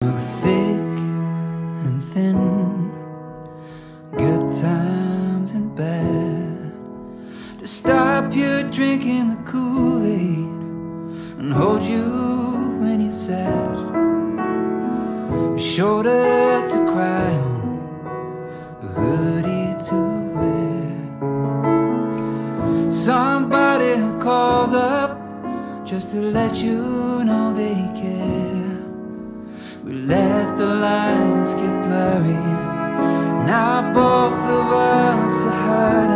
Thick and thin, good times and bad, to stop you drinking the Kool-Aid and hold you when you're sad, a shoulder to cry on, a hoodie to wear, somebody who calls up just to let you know they care. We let the lines get blurry, now both of us are hurting.